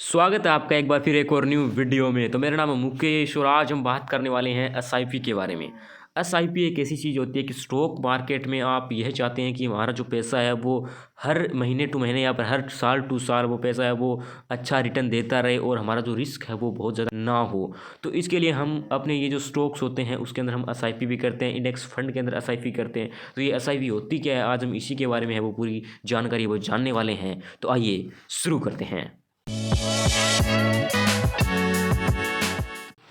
स्वागत है आपका एक बार फिर एक और न्यू वीडियो में। तो मेरा नाम है मुकेश और आज हम बात करने वाले हैं एसआईपी के बारे में। एसआईपी एक ऐसी चीज़ होती है कि स्टॉक मार्केट में आप यह चाहते हैं कि हमारा जो पैसा है वो हर महीने टू महीने या फिर हर साल टू साल वो पैसा है वो अच्छा रिटर्न देता रहे और हमारा जो रिस्क है वो बहुत ज़्यादा ना हो। तो इसके लिए हम अपने ये जो स्टॉक्स होते हैं उसके अंदर हम एसआईपी भी करते हैं, इंडेक्स फंड के अंदर एसआईपी करते हैं। तो ये एसआईपी होती क्या है, आज हम इसी के बारे में है वो पूरी जानकारी वो जानने वाले हैं। तो आइए शुरू करते हैं।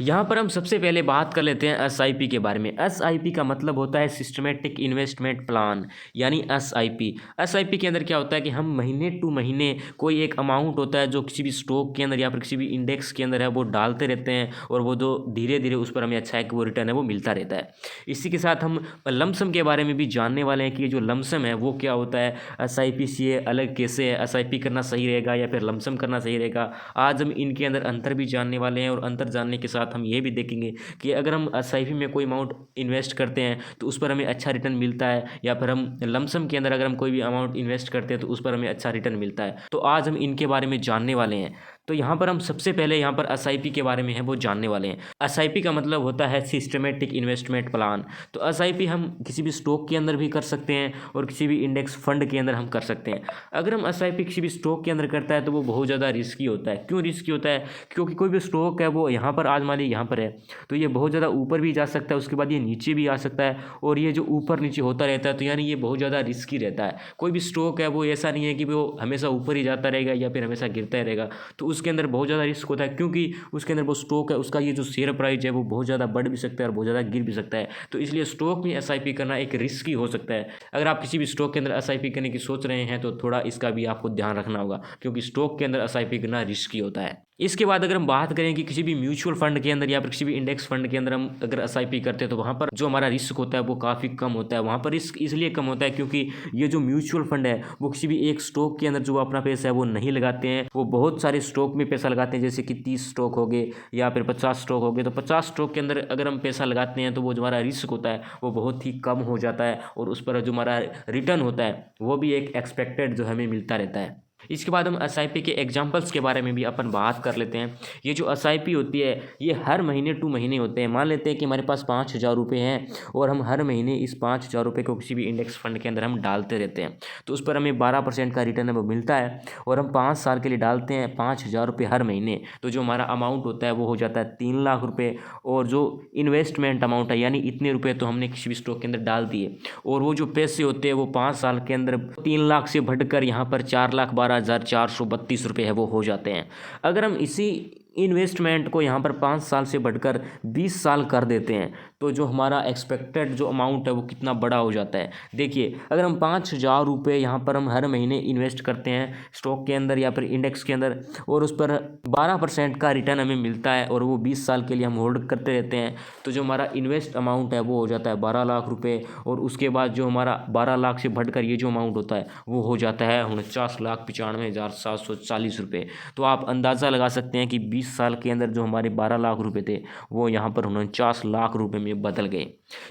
यहाँ पर हम सबसे पहले बात कर लेते हैं एसआईपी के बारे में। एसआईपी का मतलब होता है सिस्टमेटिक इन्वेस्टमेंट प्लान, यानी एसआईपी। एसआईपी के अंदर क्या होता है कि हम महीने टू महीने कोई एक अमाउंट होता है जो किसी भी स्टॉक के अंदर या फिर किसी भी इंडेक्स के अंदर है वो डालते रहते हैं और वो जो धीरे धीरे उस पर हमें अच्छा एक वो रिटर्न है वो मिलता रहता है। इसी के साथ हम लमसम के बारे में भी जानने वाले हैं कि ये जो लमसम है वो क्या होता है, एसआईपी से अलग कैसे है, एसआईपी करना सही रहेगा या फिर लमसम करना सही रहेगा। आज हम इनके अंदर अंतर भी जानने वाले हैं और अंतर जानने के साथ हम ये भी देखेंगे कि अगर हम एसआईपी में कोई अमाउंट इन्वेस्ट करते हैं तो उस पर हमें अच्छा रिटर्न मिलता है या फिर हम लमसम के अंदर अगर हम कोई भी अमाउंट इन्वेस्ट करते हैं तो उस पर हमें अच्छा रिटर्न मिलता है। तो आज हम इनके बारे में जानने वाले हैं। तो यहाँ पर हम सबसे पहले यहाँ पर एसआईपी के बारे में है वो जानने वाले हैं। एसआईपी का मतलब होता है सिस्टमेटिक इन्वेस्टमेंट प्लान। तो एसआईपी हम किसी भी स्टॉक के अंदर भी कर सकते हैं और किसी भी इंडेक्स फंड के अंदर हम कर सकते हैं। अगर हम एसआईपी किसी भी स्टॉक के अंदर करता है तो वो बहुत ज़्यादा रिस्की होता है। क्यों रिस्की होता है? क्योंकि कोई भी स्टॉक है वो यहाँ पर आज मान लीजिए यहाँ पर है तो ये बहुत ज़्यादा ऊपर भी जा सकता है, उसके बाद ये नीचे भी आ सकता है और ये जो ऊपर नीचे होता रहता है तो यानी ये बहुत ज़्यादा रिस्की रहता है। कोई भी स्टॉक है वो ऐसा नहीं है कि वो हमेशा ऊपर ही जाता रहेगा या फिर हमेशा गिरता ही रहेगा। तो उसके अंदर बहुत ज़्यादा रिस्क होता है क्योंकि उसके अंदर वो स्टॉक है उसका ये जो शेयर प्राइस है वो बहुत ज़्यादा बढ़ भी सकता है और बहुत ज़्यादा गिर भी सकता है। तो इसलिए स्टॉक में एसआईपी करना एक रिस्की हो सकता है। अगर आप किसी भी स्टॉक के अंदर एसआईपी करने की सोच रहे हैं तो थोड़ा इसका भी आपको ध्यान रखना होगा क्योंकि स्टॉक के अंदर एसआईपी करना रिस्की होता है। इसके बाद अगर हम बात करें कि किसी भी म्यूचुअल फंड के अंदर या फिर किसी भी इंडेक्स फंड के अंदर हम अगर एसआईपी करते हैं तो वहाँ पर जो हमारा रिस्क होता है वो काफ़ी कम होता है। वहाँ पर रिस्क इसलिए कम होता है क्योंकि ये जो म्यूचुअल फंड है वो किसी भी एक स्टॉक के अंदर जो अपना पैसा है वो नहीं लगाते हैं, वो बहुत सारे स्टॉक में पैसा लगाते हैं। जैसे कि 30 स्टॉक हो गए या फिर 50 स्टॉक हो गए। तो 50 स्टॉक के अंदर अगर हम पैसा लगाते हैं तो वो जो हमारा रिस्क होता है वो बहुत ही कम हो जाता है और उस पर जो हमारा रिटर्न होता है वो भी एक एक्सपेक्टेड जो हमें मिलता रहता है। इसके बाद हम एसआईपी के एग्जांपल्स के बारे में भी अपन बात कर लेते हैं। ये जो एसआईपी होती है ये हर महीने टू महीने होते हैं। मान लेते हैं कि हमारे पास 5,000 रुपये हैं और हम हर महीने इस 5,000 रुपये को किसी भी इंडेक्स फंड के अंदर हम डालते रहते हैं तो उस पर हमें 12% का रिटर्न है वो मिलता है और हम 5 साल के लिए डालते हैं 5,000 रुपये हर महीने। तो जो हमारा अमाउंट होता है वो हो जाता है 3 लाख रुपये और जो इन्वेस्टमेंट अमाउंट है यानी इतने रुपये तो हमने किसी भी स्टॉक के अंदर डाल दिए और वो जो पैसे होते हैं वो 5 साल के अंदर 3 लाख से बढ़कर यहाँ पर 4,12,432 रुपये है वो हो जाते हैं। अगर हम इसी इन्वेस्टमेंट को यहाँ पर 5 साल से बढ़कर 20 साल कर देते हैं तो जो हमारा एक्सपेक्टेड जो अमाउंट है वो कितना बड़ा हो जाता है। देखिए अगर हम 5,000 रुपये यहाँ पर हम हर महीने इन्वेस्ट करते हैं स्टॉक के अंदर या फिर इंडेक्स के अंदर और उस पर 12% का रिटर्न हमें मिलता है और वो 20 साल के लिए हम होल्ड करते रहते हैं तो जो हमारा इन्वेस्ट अमाउंट है वो हो जाता है 12 लाख रुपये और उसके बाद जो हमारा 12 लाख से बढ़कर ये जो अमाउंट होता है वो हो जाता है 49,95,740 रुपये। तो आप अंदाज़ा लगा सकते हैं कि 20 साल के अंदर जो हमारे 12 लाख रुपए थे वो यहाँ पर 49 लाख रुपए में बदल गए।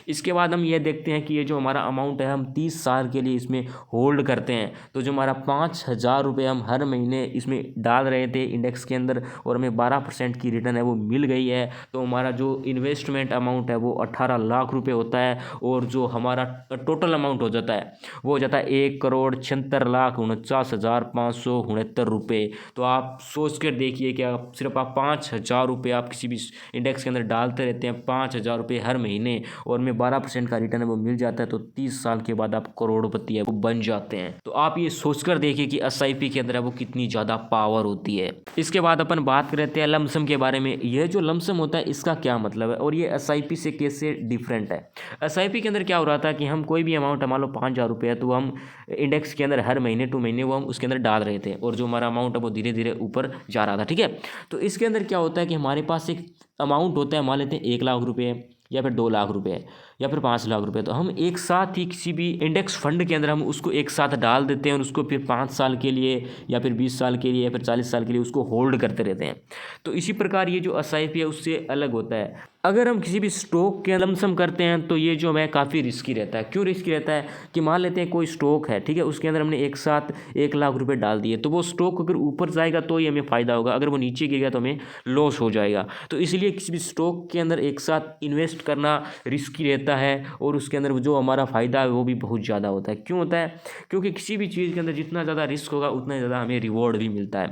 इसके बाद हम ये देखते हैं कि ये जो हमारा अमाउंट है हम 30 साल के लिए इसमें होल्ड करते हैं तो जो हमारा 5,000 रुपये हम हर महीने इसमें डाल रहे थे इंडेक्स के अंदर और हमें 12% की रिटर्न है वो मिल गई है तो हमारा जो इन्वेस्टमेंट अमाउंट है वो 18 लाख रुपये होता है और जो हमारा टोटल अमाउंट हो जाता है वो हो जाता है 1,76,49,569 रुपये। तो आप सोच कर देखिए कि आप सिर्फ आप 5,000 रुपये आप किसी भी इंडेक्स के अंदर डालते रहते हैं 5,000 रुपये हर महीने और में 12% का रिटर्न है वो मिल जाता है तो 30 साल के बाद आप करोड़पति है वो बन जाते हैं। तो आप ये सोचकर देखिए कि एसआईपी के अंदर है वो कितनी ज़्यादा पावर होती है। इसके बाद अपन बात करते हैं लमसम के बारे में। यह जो लमसम होता है इसका क्या मतलब है और ये एसआईपी से कैसे डिफरेंट है। एसआईपी के अंदर क्या हो रहा था कि हम कोई भी अमाउंट मान लो 5,000 रुपये है तो हम इंडेक्स के अंदर हर महीने टू महीने वो हम उसके अंदर डाल रहे थे और जो हमारा अमाउंट है वो धीरे धीरे ऊपर जा रहा था। ठीक है, तो इसके अंदर क्या होता है कि हमारे पास एक अमाउंट होता है, मान लेते हैं 1 लाख रुपये या फिर 2 लाख रुपये या फिर 5 लाख रुपये। तो हम एक साथ ही किसी भी इंडेक्स फंड के अंदर हम उसको एक साथ डाल देते हैं और उसको फिर 5 साल के लिए या फिर 20 साल के लिए या फिर 40 साल के लिए उसको होल्ड करते रहते हैं। तो इसी प्रकार ये जो एसआईपी है उससे अलग होता है। अगर हम किसी भी स्टॉक के लमसम करते हैं तो ये जो है काफ़ी रिस्की रहता है। क्यों रिस्की रहता है कि मान लेते हैं कोई स्टॉक है, ठीक है, उसके अंदर हमने एक साथ 1 लाख रुपए डाल दिए, तो वो स्टॉक अगर ऊपर जाएगा तो ही हमें फ़ायदा होगा, अगर वो नीचे गिर गया तो हमें लॉस हो जाएगा। तो इसलिए किसी भी स्टॉक के अंदर एक साथ इन्वेस्ट करना रिस्की रहता है और उसके अंदर जो हमारा फ़ायदा है वो भी बहुत ज़्यादा होता है। क्यों होता है? क्योंकि किसी भी चीज़ के अंदर जितना ज़्यादा रिस्क होगा उतना ज़्यादा हमें रिवॉर्ड भी मिलता है।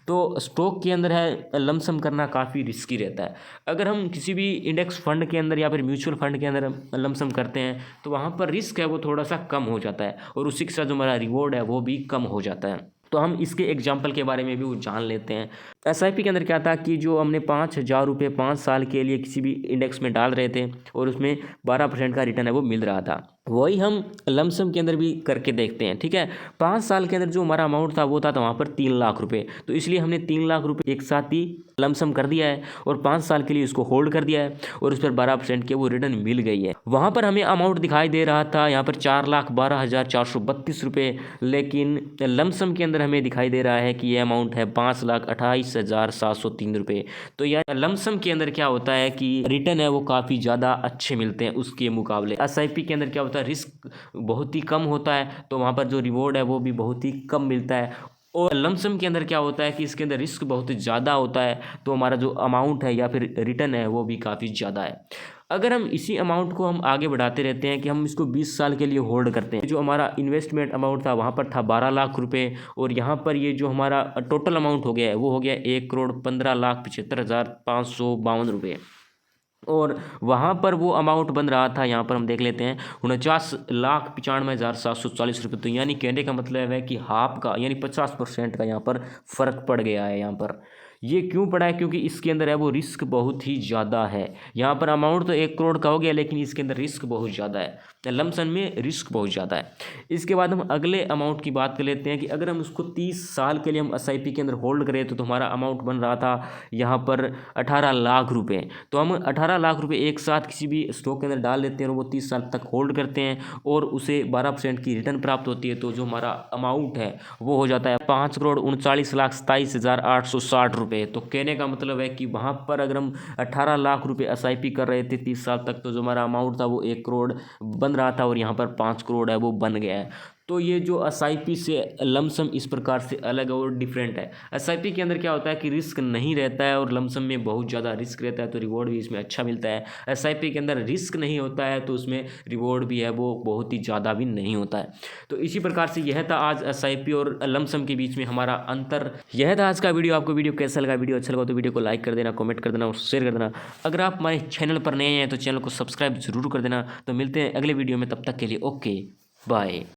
तो स्टॉक के अंदर है लमसम करना काफ़ी रिस्की रहता है। अगर हम किसी भी इंडेक्स फंड के अंदर या फिर म्यूचुअल फंड के अंदर लमसम करते हैं तो वहाँ पर रिस्क है वो थोड़ा सा कम हो जाता है और उसी के साथ जो हमारा रिवॉर्ड है वो भी कम हो जाता है। तो हम इसके एग्जाम्पल के बारे में भी वो जान लेते हैं। एसआईपी के अंदर क्या था कि जो हमने 5,000 रुपये 5 साल के लिए किसी भी इंडेक्स में डाल रहे थे और उसमें 12% का रिटर्न है वो मिल रहा था, वही हम लमसम के अंदर भी करके देखते हैं। ठीक है, 5 साल के अंदर जो हमारा अमाउंट था वो था वहाँ पर 3 लाख रुपये, तो इसलिए हमने 3 लाख रुपये एक साथ ही लमसम कर दिया है और 5 साल के लिए उसको होल्ड कर दिया है और उस पर 12% की वो रिटर्न मिल गई है। वहाँ पर हमें अमाउंट दिखाई दे रहा था यहाँ पर 4,12,432 रुपये, लेकिन लमसम के अंदर हमें दिखाई दे रहा है कि ये अमाउंट है 5,28,703 रुपये। तो यह लमसम के अंदर क्या होता है कि रिटर्न है वो काफ़ी ज़्यादा अच्छे मिलते हैं उसके मुकाबले। एसआईपी के अंदर क्या होता है, रिस्क बहुत ही कम होता है, तो वहाँ पर जो रिवॉर्ड है वो भी बहुत ही कम मिलता है। और लमसम के अंदर क्या होता है कि इसके अंदर रिस्क बहुत ज़्यादा होता है, तो हमारा जो अमाउंट है या फिर रिटर्न है वो भी काफ़ी ज़्यादा है। अगर हम इसी अमाउंट को हम आगे बढ़ाते रहते हैं कि हम इसको 20 साल के लिए होल्ड करते हैं, जो हमारा इन्वेस्टमेंट अमाउंट था वहाँ पर था 12 लाख रुपए और यहाँ पर ये जो हमारा टोटल अमाउंट हो गया है वो हो गया 1,15,75,552 रुपये और वहाँ पर वो अमाउंट बन रहा था, यहाँ पर हम देख लेते हैं 49,95,740 रुपये। तो यानी कहने का मतलब है कि हाफ का यानी 50% का यहाँ पर फ़र्क पड़ गया है। यहाँ पर ये क्यों पड़ा है? क्योंकि इसके अंदर है वो रिस्क बहुत ही ज़्यादा है। यहाँ पर अमाउंट तो 1 करोड़ का हो गया लेकिन इसके अंदर रिस्क बहुत ज़्यादा है, लमसम में रिस्क बहुत ज़्यादा है। इसके बाद हम अगले अमाउंट की बात कर लेते हैं कि अगर हम उसको 30 साल के लिए हम एसआईपी के अंदर होल्ड करें तो हमारा अमाउंट बन रहा था यहाँ पर 18 लाख रुपये। तो हम 18 लाख रुपये एक साथ किसी भी स्टॉक के अंदर डाल लेते हैं और वो 30 साल तक होल्ड करते हैं और उसे 12% की रिटर्न प्राप्त होती है। तो जो हमारा अमाउंट है वो हो जाता है 5,39,27,860 रुपये। तो कहने का मतलब है कि वहाँ पर अगर हम 18 लाख रुपये एसआईपी कर रहे थे 30 साल तक, तो जो हमारा अमाउंट था वो 1 करोड़ बन रहा था और यहाँ पर 5 करोड़ है वो बन गया है। तो ये जो एसआईपी से लमसम इस प्रकार से अलग और डिफरेंट है। एसआईपी के अंदर क्या होता है कि रिस्क नहीं रहता है और लमसम में बहुत ज़्यादा रिस्क रहता है, तो रिवॉर्ड भी इसमें अच्छा मिलता है। एसआईपी के अंदर रिस्क नहीं होता है तो उसमें रिवॉर्ड भी है वो बहुत ही ज़्यादा भी नहीं होता है। तो इसी प्रकार से यह था आज एसआईपी और लमसम के बीच में हमारा अंतर। यह था आज का वीडियो। आपको वीडियो कैसा लगा? वीडियो अच्छा लगा तो वीडियो को लाइक कर देना, कमेंट कर देना और शेयर कर देना। अगर आप हमारे चैनल पर नए हैं तो चैनल को सब्सक्राइब जरूर कर देना। तो मिलते हैं अगले वीडियो में, तब तक के लिए ओके बाय।